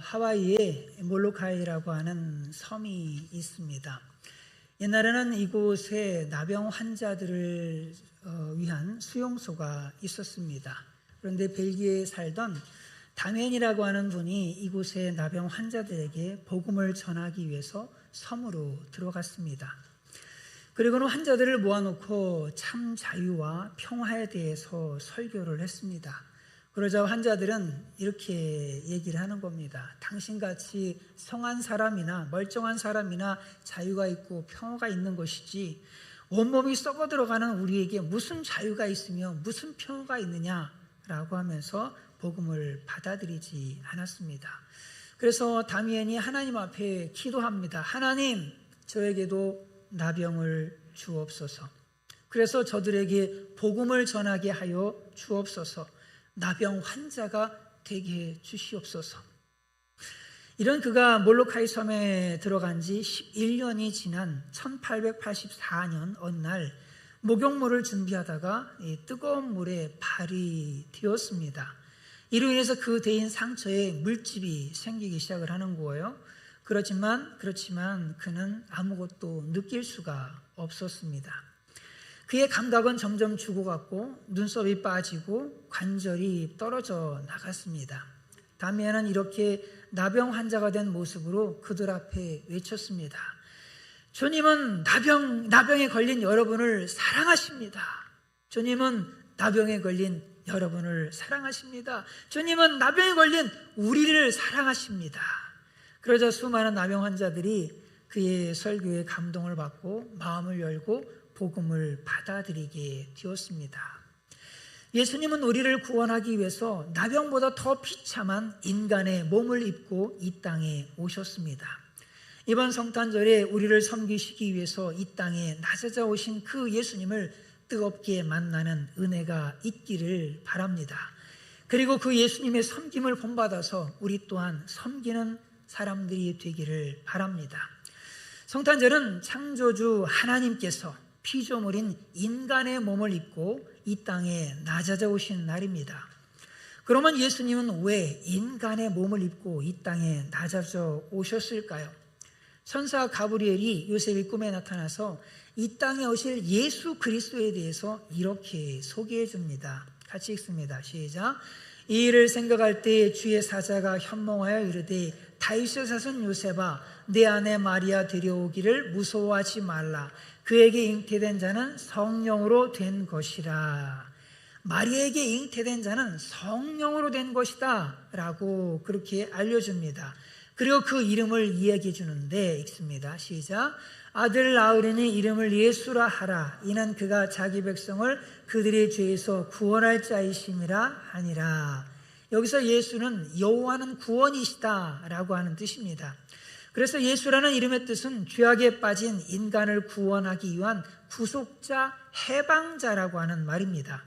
하와이에 몰로카이라고 하는 섬이 있습니다. 옛날에는 이곳에 나병 환자들을 위한 수용소가 있었습니다. 그런데 벨기에에 살던 다멘이라고 하는 분이 이곳의 나병 환자들에게 복음을 전하기 위해서 섬으로 들어갔습니다. 그리고는 환자들을 모아놓고 참 자유와 평화에 대해서 설교를 했습니다. 그러자 환자들은 이렇게 얘기를 하는 겁니다. 당신같이 성한 사람이나 멀쩡한 사람이나 자유가 있고 평화가 있는 것이지 온몸이 썩어 들어가는 우리에게 무슨 자유가 있으며 무슨 평화가 있느냐라고 하면서 복음을 받아들이지 않았습니다. 그래서 다미엔이 하나님 앞에 기도합니다. 하나님, 저에게도 나병을 주옵소서. 그래서 저들에게 복음을 전하게 하여 주옵소서. 나병 환자가 되게 해 주시옵소서. 이런 그가 몰로카이 섬에 들어간 지 11년이 지난 1884년 어느 날 목욕물을 준비하다가 뜨거운 물에 발이 되었습니다. 이로 인해서 그 대인 상처에 물집이 생기기 시작을 하는 거예요. 그렇지만 그는 아무것도 느낄 수가 없었습니다. 그의 감각은 점점 죽어갔고 눈썹이 빠지고 관절이 떨어져 나갔습니다. 다미안은 이렇게 나병 환자가 된 모습으로 그들 앞에 외쳤습니다. 주님은 나병에 걸린 여러분을 사랑하십니다. 주님은 나병에 걸린 여러분을 사랑하십니다. 주님은 나병에 걸린 우리를 사랑하십니다. 그러자 수많은 나병 환자들이 그의 설교에 감동을 받고 마음을 열고 복음을 받아들이게 되었습니다. 예수님은 우리를 구원하기 위해서 나병보다 더 비참한 인간의 몸을 입고 이 땅에 오셨습니다. 이번 성탄절에 우리를 섬기시기 위해서 이 땅에 낮아져 오신 그 예수님을 뜨겁게 만나는 은혜가 있기를 바랍니다. 그리고 그 예수님의 섬김을 본받아서 우리 또한 섬기는 사람들이 되기를 바랍니다. 성탄절은 창조주 하나님께서 피조물인 인간의 몸을 입고 이 땅에 낮아져 오신 날입니다. 그러면 예수님은 왜 인간의 몸을 입고 이 땅에 낮아져 오셨을까요? 천사 가브리엘이 요셉의 꿈에 나타나서 이 땅에 오실 예수 그리스도에 대해서 이렇게 소개해 줍니다. 같이 읽습니다. 시작. 이 일을 생각할 때 주의 사자가 현몽하여 이르되 다윗의 자손 요셉아, 내 아내 마리아 데려오기를 무서워하지 말라. 그에게 잉태된 자는 성령으로 된 것이라. 마리아에게 잉태된 자는 성령으로 된 것이다 라고 그렇게 알려줍니다. 그리고 그 이름을 이야기해 주는데 읽습니다. 시작. 아들 낳으리니 이름을 예수라 하라. 이는 그가 자기 백성을 그들의 죄에서 구원할 자이심이라 하니라. 여기서 예수는 여호와는 구원이시다 라고 하는 뜻입니다. 그래서 예수라는 이름의 뜻은 죄악에 빠진 인간을 구원하기 위한 구속자, 해방자라고 하는 말입니다.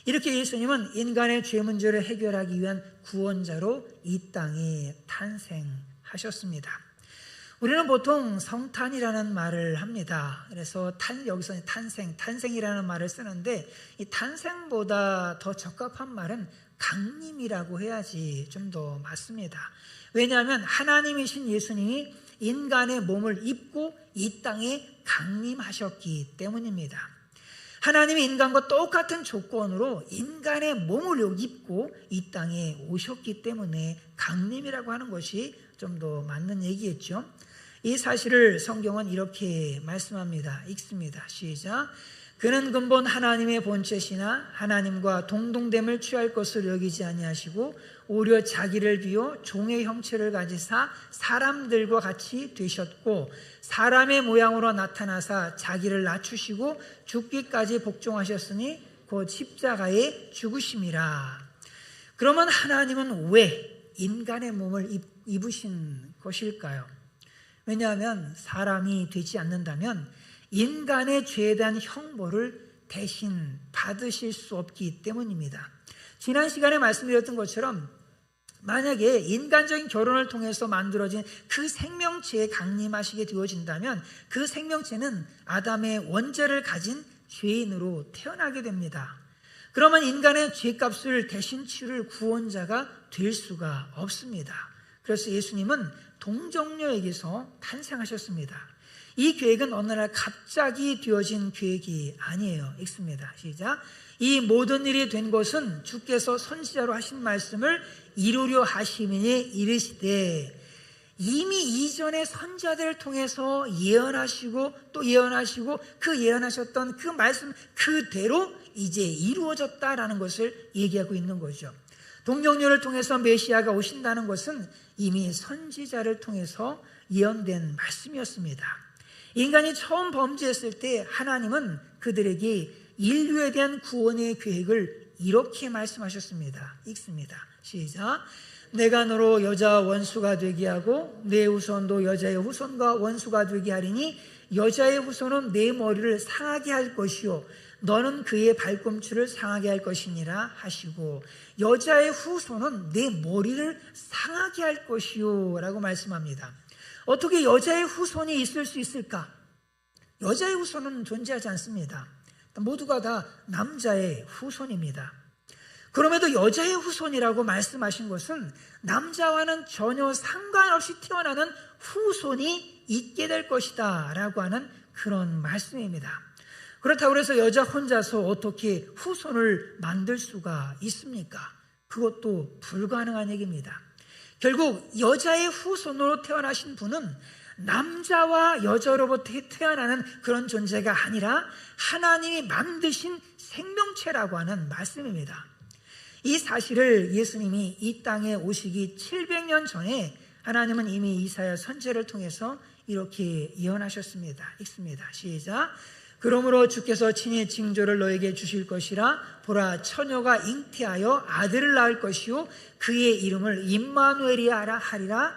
이렇게 예수님은 인간의 죄 문제를 해결하기 위한 구원자로 이 땅에 탄생하셨습니다. 우리는 보통 성탄이라는 말을 합니다. 그래서 여기서 탄생이라는 말을 쓰는데 이 탄생보다 더 적합한 말은 강림이라고 해야지 좀 더 맞습니다. 왜냐하면 하나님이신 예수님이 인간의 몸을 입고 이 땅에 강림하셨기 때문입니다. 하나님이 인간과 똑같은 조건으로 인간의 몸을 입고 이 땅에 오셨기 때문에 강림이라고 하는 것이 좀 더 맞는 얘기겠죠. 이 사실을 성경은 이렇게 말씀합니다. 읽습니다. 시작. 그는 근본 하나님의 본체시나 하나님과 동등됨을 취할 것을 여기지 아니하시고 오히려 자기를 비워 종의 형체를 가지사 사람들과 같이 되셨고 사람의 모양으로 나타나사 자기를 낮추시고 죽기까지 복종하셨으니 곧 십자가에 죽으심이라. 그러면 하나님은 왜 인간의 몸을 입으신 것일까요? 왜냐하면 사람이 되지 않는다면 인간의 죄에 대한 형벌을 대신 받으실 수 없기 때문입니다. 지난 시간에 말씀드렸던 것처럼 만약에 인간적인 결혼을 통해서 만들어진 그 생명체에 강림하시게 되어진다면 그 생명체는 아담의 원죄를 가진 죄인으로 태어나게 됩니다. 그러면 인간의 죄값을 대신 치를 구원자가 될 수가 없습니다. 그래서 예수님은 동정녀에게서 탄생하셨습니다. 이 계획은 어느 날 갑자기 되어진 계획이 아니에요. 읽습니다. 시작. 이 모든 일이 된 것은 주께서 선지자로 하신 말씀을 이루려 하심이니 이르시되, 이미 이전의 선지자들을 통해서 예언하시고 또 예언하시고 그 예언하셨던 그 말씀 그대로 이제 이루어졌다라는 것을 얘기하고 있는 거죠. 동정녀를 통해서 메시아가 오신다는 것은 이미 선지자를 통해서 예언된 말씀이었습니다. 인간이 처음 범죄했을 때 하나님은 그들에게 인류에 대한 구원의 계획을 이렇게 말씀하셨습니다. 읽습니다. 시작. 내가 너로 여자 원수가 되게 하고 내 후손도 여자의 후손과 원수가 되게 하리니 여자의 후손은 내 머리를 상하게 할 것이요 너는 그의 발꿈치를 상하게 할 것이니라 하시고, 여자의 후손은 내 머리를 상하게 할 것이요 라고 말씀합니다. 어떻게 여자의 후손이 있을 수 있을까? 여자의 후손은 존재하지 않습니다. 모두가 다 남자의 후손입니다. 그럼에도 여자의 후손이라고 말씀하신 것은 남자와는 전혀 상관없이 태어나는 후손이 있게 될 것이다 라고 하는 그런 말씀입니다. 그렇다고 해서 여자 혼자서 어떻게 후손을 만들 수가 있습니까? 그것도 불가능한 얘기입니다. 결국 여자의 후손으로 태어나신 분은 남자와 여자로부터 태어나는 그런 존재가 아니라 하나님이 만드신 생명체라고 하는 말씀입니다. 이 사실을 예수님이 이 땅에 오시기 700년 전에 하나님은 이미 이사야 선지자를 통해서 이렇게 예언하셨습니다. 읽습니다. 시작. 그러므로 주께서 친히 징조를 너에게 주실 것이라. 보라, 처녀가 잉태하여 아들을 낳을 것이요 그의 이름을 임마누엘이라 하리라.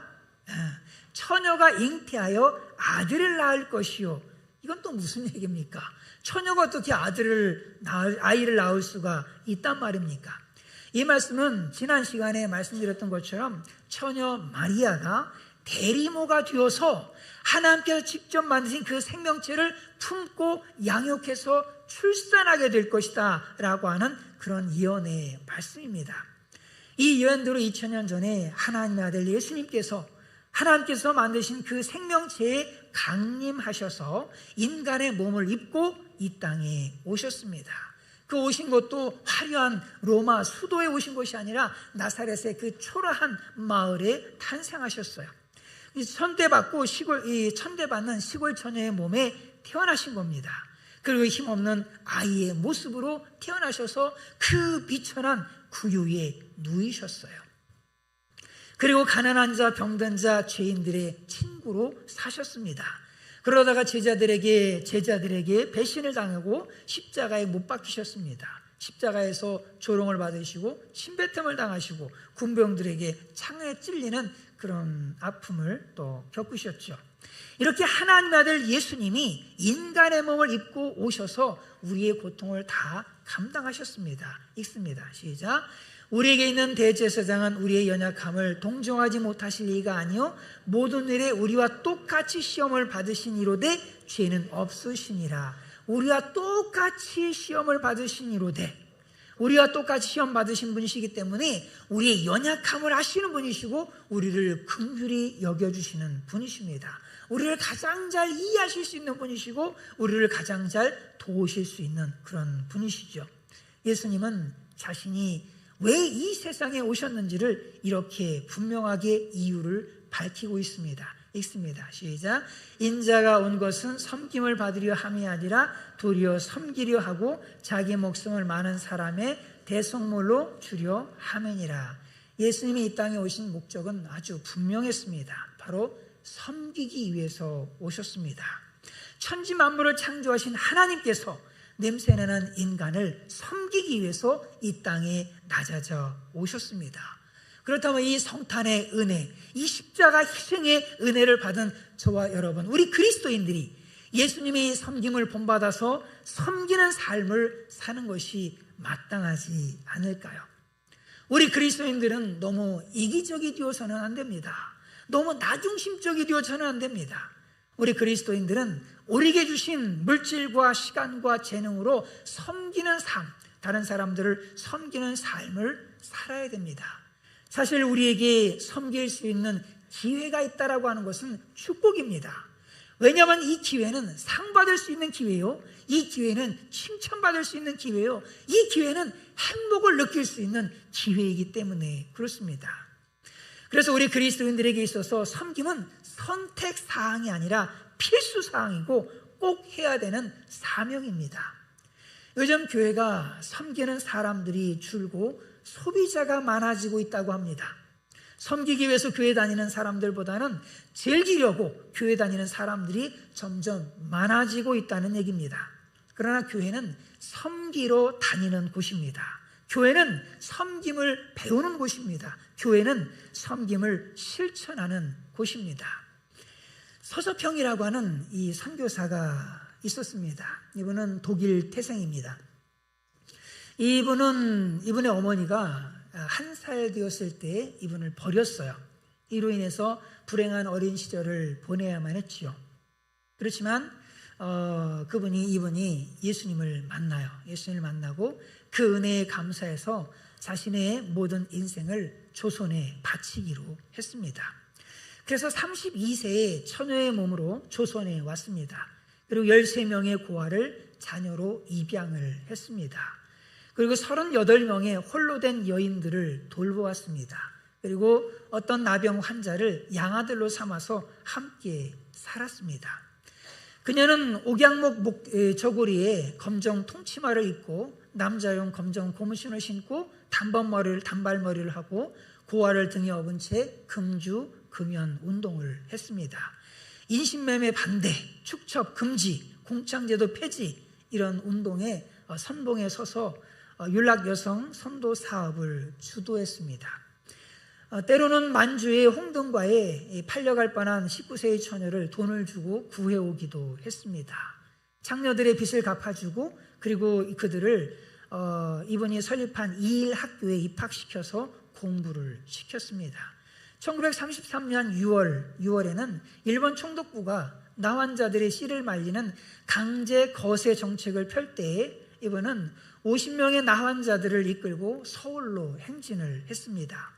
처녀가 잉태하여 아들을 낳을 것이요. 이건 또 무슨 얘기입니까? 처녀가 어떻게 아이를 낳을 수가 있단 말입니까? 이 말씀은 지난 시간에 말씀드렸던 것처럼 처녀 마리아가 대리모가 되어서 하나님께서 직접 만드신 그 생명체를 품고 양육해서 출산하게 될 것이다 라고 하는 그런 예언의 말씀입니다. 이 예언대로 2000년 전에 하나님의 아들 예수님께서 하나님께서 만드신 그 생명체에 강림하셔서 인간의 몸을 입고 이 땅에 오셨습니다. 그 오신 것도 화려한 로마 수도에 오신 것이 아니라 나사렛의 그 초라한 마을에 탄생하셨어요. 천대받는 시골 처녀의 몸에 태어나신 겁니다. 그리고 힘없는 아이의 모습으로 태어나셔서 그 비천한 구유에 누이셨어요. 그리고 가난한 자, 병든 자, 죄인들의 친구로 사셨습니다. 그러다가 제자들에게 배신을 당하고 십자가에 못 박히셨습니다. 십자가에서 조롱을 받으시고 침뱉음을 당하시고 군병들에게 창에 찔리는 그런 아픔을 또 겪으셨죠. 이렇게 하나님의 아들 예수님이 인간의 몸을 입고 오셔서 우리의 고통을 다 감당하셨습니다. 읽습니다. 시작. 우리에게 있는 대제사장은 우리의 연약함을 동정하지 못하실 이가 아니요 모든 일에 우리와 똑같이 시험을 받으시니로되 죄는 없으시니라. 우리와 똑같이 시험을 받으시니로되, 우리와 똑같이 시험 받으신 분이시기 때문에 우리의 연약함을 아시는 분이시고 우리를 긍휼히 여겨주시는 분이십니다. 우리를 가장 잘 이해하실 수 있는 분이시고 우리를 가장 잘 도우실 수 있는 그런 분이시죠. 예수님은 자신이 왜 이 세상에 오셨는지를 이렇게 분명하게 이유를 밝히고 있습니다. 읽습니다. 시작. 인자가 온 것은 섬김을 받으려 함이 아니라 도리어 섬기려 하고 자기 목숨을 많은 사람의 대속물로 주려 함이니라. 예수님이 이 땅에 오신 목적은 아주 분명했습니다. 바로 섬기기 위해서 오셨습니다. 천지 만물을 창조하신 하나님께서 냄새나는 인간을 섬기기 위해서 이 땅에 낮아져 오셨습니다. 그렇다면 이 성탄의 은혜, 이 십자가 희생의 은혜를 받은 저와 여러분, 우리 그리스도인들이 예수님의 섬김을 본받아서 섬기는 삶을 사는 것이 마땅하지 않을까요? 우리 그리스도인들은 너무 이기적이 되어서는 안 됩니다. 너무 나중심적이 되어서는 안 됩니다. 우리 그리스도인들은 우리에게 주신 물질과 시간과 재능으로 섬기는 삶, 다른 사람들을 섬기는 삶을 살아야 됩니다. 사실 우리에게 섬길 수 있는 기회가 있다라고 하는 것은 축복입니다. 왜냐하면 이 기회는 상 받을 수 있는 기회요, 이 기회는 칭찬받을 수 있는 기회요, 이 기회는 행복을 느낄 수 있는 기회이기 때문에 그렇습니다. 그래서 우리 그리스도인들에게 있어서 섬김은 선택사항이 아니라 필수사항이고 꼭 해야 되는 사명입니다. 요즘 교회가 섬기는 사람들이 줄고 소비자가 많아지고 있다고 합니다. 섬기기 위해서 교회 다니는 사람들보다는 즐기려고 교회 다니는 사람들이 점점 많아지고 있다는 얘기입니다. 그러나 교회는 섬기러 다니는 곳입니다. 교회는 섬김을 배우는 곳입니다. 교회는 섬김을 실천하는 곳입니다. 서서평이라고 하는 이 선교사가 있었습니다. 이분은 독일 태생입니다. 이분의 어머니가 1살 되었을 때 이분을 버렸어요. 이로 인해서 불행한 어린 시절을 보내야만 했지요. 그렇지만 이분이 예수님을 만나요. 예수님을 만나고 그 은혜에 감사해서 자신의 모든 인생을 조선에 바치기로 했습니다. 그래서 32세에 처녀의 몸으로 조선에 왔습니다. 그리고 13명의 고아를 자녀로 입양을 했습니다. 그리고 38명의 홀로 된 여인들을 돌보았습니다. 그리고 어떤 나병 환자를 양아들로 삼아서 함께 살았습니다. 그녀는 옥양목 저고리에 검정 통치마를 입고 남자용 검정 고무신을 신고 단발머리를 하고 고아를 등에 업은 채 금주 금연 운동을 했습니다. 인신매매 반대, 축첩 금지, 공창제도 폐지, 이런 운동에 선봉에 서서 윤락 여성 선도 사업을 주도했습니다. 때로는 만주의 홍등과에 팔려갈 뻔한 19세의 처녀를 돈을 주고 구해오기도 했습니다. 창녀들의 빚을 갚아주고 그리고 그들을 이분이 설립한 이일 학교에 입학시켜서 공부를 시켰습니다. 1933년 6월에는 일본 총독부가 나환자들의 씨를 말리는 강제 거세 정책을 펼 때에 이분은 50명의 나환자들을 이끌고 서울로 행진을 했습니다.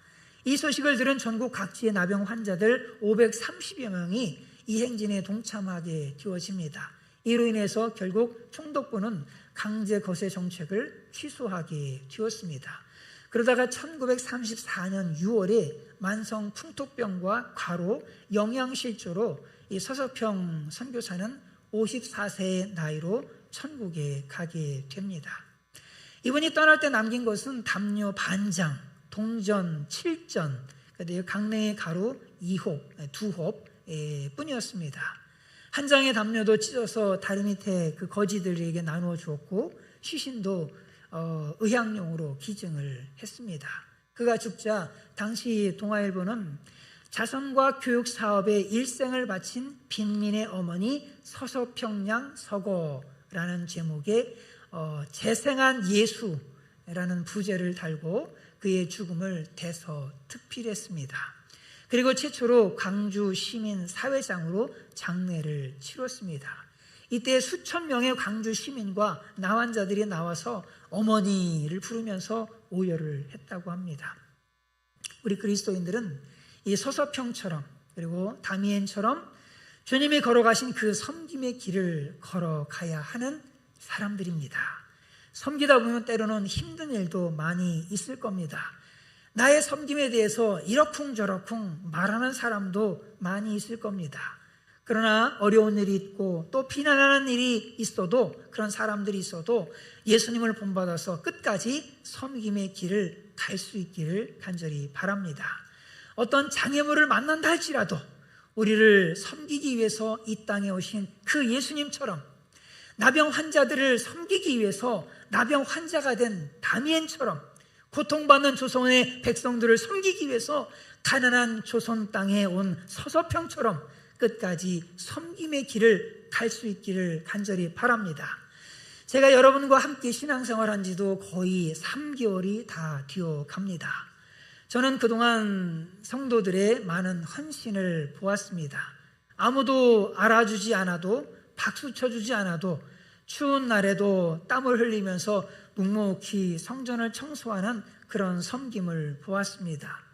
이 소식을 들은 전국 각지의 나병 환자들 530여 명이 이 행진에 동참하게 되어집니다. 이로 인해서 결국 총독부는 강제 거세 정책을 취소하게 되었습니다. 그러다가 1934년 6월에 만성 풍토병과 과로, 영양실조로 이 서서평 선교사는 54세의 나이로 천국에 가게 됩니다. 이분이 떠날 때 남긴 것은 담요 반장, 동전 7전, 강냉이 가루 2홉 뿐이었습니다. 한 장의 담요도 찢어서 다리 밑에 그 거지들에게 나누어 주었고 시신도 의향용으로 기증을 했습니다. 그가 죽자 당시 동아일보는 자선과 교육 사업에 일생을 바친 빈민의 어머니 서서평양 서거라는 제목의 재생한 예수라는 부제를 달고 그의 죽음을 대서특필했습니다. 그리고 최초로 광주 시민 사회장으로 장례를 치렀습니다. 이때 수천 명의 광주 시민과 나환자들이 나와서 어머니를 부르면서 오열을 했다고 합니다. 우리 그리스도인들은 이 서서평처럼 그리고 다미엔처럼 주님이 걸어가신 그 섬김의 길을 걸어가야 하는 사람들입니다. 섬기다 보면 때로는 힘든 일도 많이 있을 겁니다. 나의 섬김에 대해서 이러쿵저러쿵 말하는 사람도 많이 있을 겁니다. 그러나 어려운 일이 있고 또 비난하는 일이 있어도, 그런 사람들이 있어도 예수님을 본받아서 끝까지 섬김의 길을 갈 수 있기를 간절히 바랍니다. 어떤 장애물을 만난다 할지라도 우리를 섬기기 위해서 이 땅에 오신 그 예수님처럼, 나병 환자들을 섬기기 위해서 나병 환자가 된 다미엔처럼, 고통받는 조선의 백성들을 섬기기 위해서 가난한 조선 땅에 온 서서평처럼 끝까지 섬김의 길을 갈 수 있기를 간절히 바랍니다. 제가 여러분과 함께 신앙생활한 지도 거의 3개월이 다 되어 갑니다. 저는 그동안 성도들의 많은 헌신을 보았습니다. 아무도 알아주지 않아도, 박수 쳐주지 않아도 추운 날에도 땀을 흘리면서 묵묵히 성전을 청소하는 그런 섬김을 보았습니다.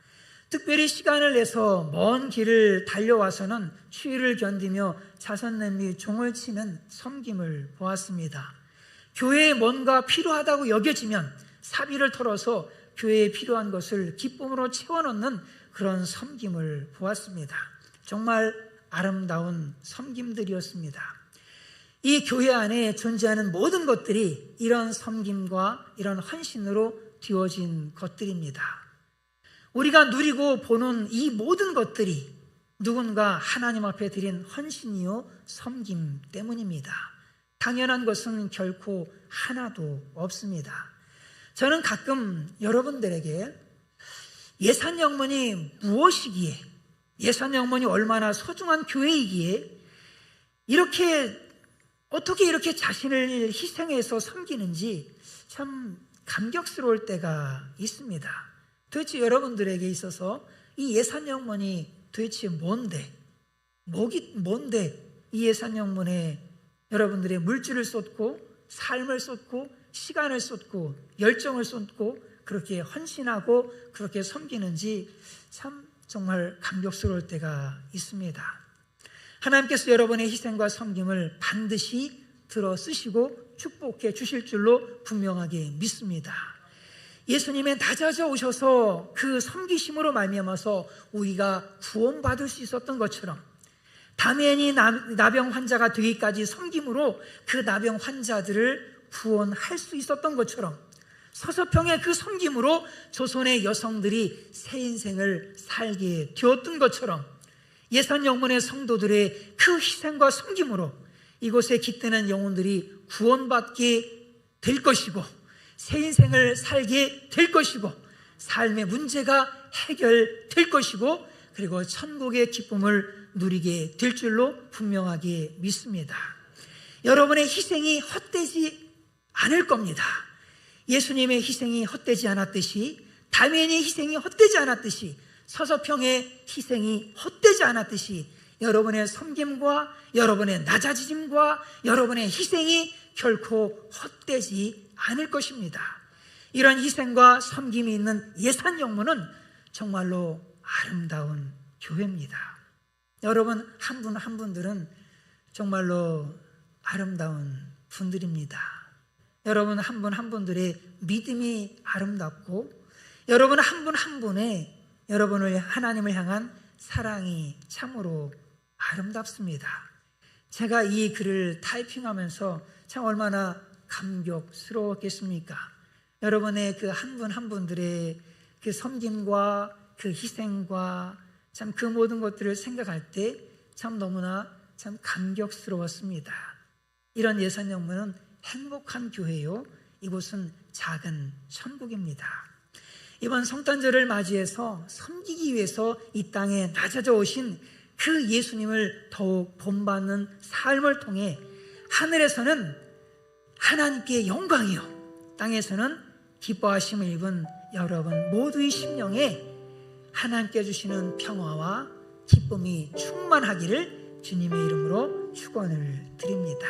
특별히 시간을 내서 먼 길을 달려와서는 추위를 견디며 자선 냄비 종을 치는 섬김을 보았습니다. 교회에 뭔가 필요하다고 여겨지면 사비를 털어서 교회에 필요한 것을 기쁨으로 채워넣는 그런 섬김을 보았습니다. 정말 아름다운 섬김들이었습니다. 이 교회 안에 존재하는 모든 것들이 이런 섬김과 이런 헌신으로 뒤워진 것들입니다. 우리가 누리고 보는 이 모든 것들이 누군가 하나님 앞에 드린 헌신이요 섬김 때문입니다. 당연한 것은 결코 하나도 없습니다. 저는 가끔 여러분들에게 예산영문이 무엇이기에, 예산영문이 얼마나 소중한 교회이기에 어떻게 이렇게 자신을 희생해서 섬기는지 참 감격스러울 때가 있습니다. 도대체 여러분들에게 있어서 이 예산영문이 도대체 뭔데 이 예산영문에 여러분들의 물질을 쏟고 삶을 쏟고 시간을 쏟고 열정을 쏟고 그렇게 헌신하고 그렇게 섬기는지 참 정말 감격스러울 때가 있습니다. 하나님께서 여러분의 희생과 섬김을 반드시 들어 쓰시고 축복해 주실 줄로 분명하게 믿습니다. 예수님의 낮아져 오셔서 그 섬기심으로 말미암아서 우리가 구원받을 수 있었던 것처럼 다메인이 나병 환자가 되기까지 섬김으로 그 나병 환자들을 구원할 수 있었던 것처럼 서서평의 그 섬김으로 조선의 여성들이 새 인생을 살게 되었던 것처럼 예산영문의 성도들의 그 희생과 섬김으로 이곳에 깃드는 영혼들이 구원받게 될 것이고 새 인생을 살게 될 것이고 삶의 문제가 해결될 것이고 그리고 천국의 기쁨을 누리게 될 줄로 분명하게 믿습니다. 여러분의 희생이 헛되지 않을 겁니다. 예수님의 희생이 헛되지 않았듯이 다메인의 희생이 헛되지 않았듯이 서서평의 희생이 헛되지 않았듯이 여러분의 섬김과 여러분의 낮아짐과 여러분의 희생이 결코 헛되지 않을 것입니다. 이런 희생과 섬김이 있는 예산영문은 정말로 아름다운 교회입니다. 여러분 한 분 한 분들은 정말로 아름다운 분들입니다. 여러분 한 분 한 분들의 믿음이 아름답고 여러분 한 분 한 분의 여러분의 하나님을 향한 사랑이 참으로 아름답습니다. 제가 이 글을 타이핑하면서 참 얼마나 감격스러웠겠습니까? 여러분의 그 한 분 한 분들의 그 섬김과 그 희생과 참 그 모든 것들을 생각할 때 참 너무나 참 감격스러웠습니다. 이런 예산영문은 행복한 교회요, 이곳은 작은 천국입니다. 이번 성탄절을 맞이해서 섬기기 위해서 이 땅에 낮아져 오신 그 예수님을 더욱 본받는 삶을 통해 하늘에서는 하나님께 영광이요 땅에서는 기뻐하심을 입은 여러분 모두의 심령에 하나님께 주시는 평화와 기쁨이 충만하기를 주님의 이름으로 축원을 드립니다.